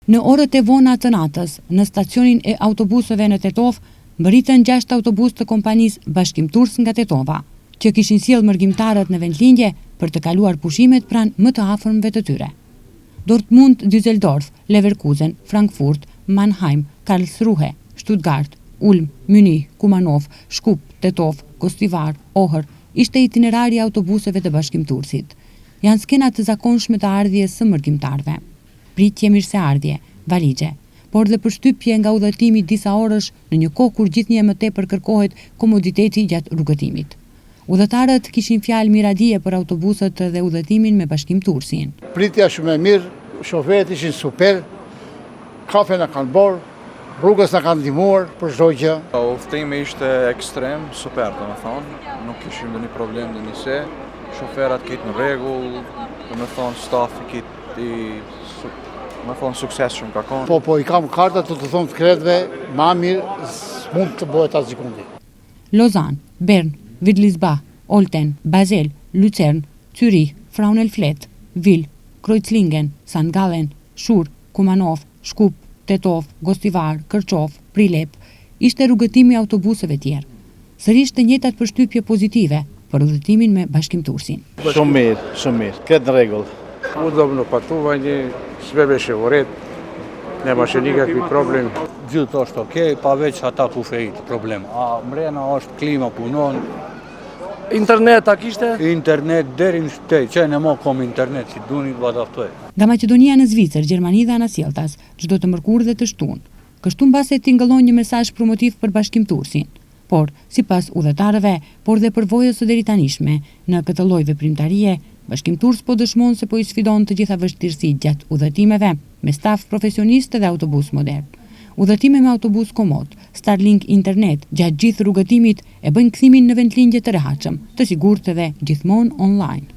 Në orët e vona të natës, në stacionin e autobusëve në Tetov, mbërritën 6 autobus të kompanisë Bashkim Turs nga Tetova, që kishin sjellë mërgjimtarët në vendlindje për të kaluar pushimet pranë më të afërmve të tyre. Dortmund, Düsseldorf, Leverkusen, Frankfurt, Mannheim, Karlsruhe, Stuttgart, Ulm, Munich, Kumanov, Shkup, Tetov, Gostivar, Ohër, ishte itinerari i autobuseve të Bashkim Tursit. Janë skena të zakonshme të ardhjes së mërgjimtarëve. Pritje mirëseardhje, valixhe, por dhe përshtypje nga udhëtimi disa orësh në një kohë kur gjithnjë më tepër kërkohet komoditeti gjatë rrugëtimit. Udhëtarët kishin fjalë miradije për autobusët dhe udhëtimin me Bashkim Tursin. Pritja shumë e mirë, shoferët ishin super, kafe na kanë bërë, rrugës na kanë ndihmuar për çdo gjë. Udhëtimi ishte ekstrem, super, domethënë, nuk kishim ndonjë problem ndonjëse. Shoferat kitë në rregull, domethënë stafi kitë më thonë sukses shumë ka konë. Po i kam kartat të thonë të kretëve, ma mirë mund të bëhet asë gjikundi. Lausanne, Bern, Wittlisbach, Olten, Basel, Lucern, Zürich, Frauenfeld, Wil, Kreuzlingen, St. Gallen, Schur, Kumanov, Shkup, Tetov, Gostivar, Kërçov, Prilep, ishte rrugëtimi i autobuseve tjerë. Sërish të njëjtat përshtypje pozitive për udhëtimin me Bashkim Tursin. Shumë mirë, këtë në rregull. Удобно пътуване, sve беше во ред, немаше никакви проблеми. Gjithë është okej, paveç ata ku fejt problem. A mrena është klima punon. Интернет a kishte? Internet deri në shtëpi, që ne mo kom internet si duni vadaftoj. Nga Maqedonia në Zvicër, Gjermani dhe Anasjeltas, çdo të mërkurë dhe të shtunë. Kështu mbase tingëllon një mesazh promotiv për Bashkim Tursin. Por, sipas udhëtarëve, por dhe përvojës së deritanishme në këtë lloj veprimtarie, Bashkim Turs po dëshmon se po i sfidon të gjitha vështirësitë gjatë udhëtimeve me staf profesionist dhe autobus modern. Udhëtime me autobus komod, Starlink internet gjatë gjithë rrugëtimit e bëjnë kthimin në vendlindje të rehatshëm, të sigurtë dhe gjithmonë online.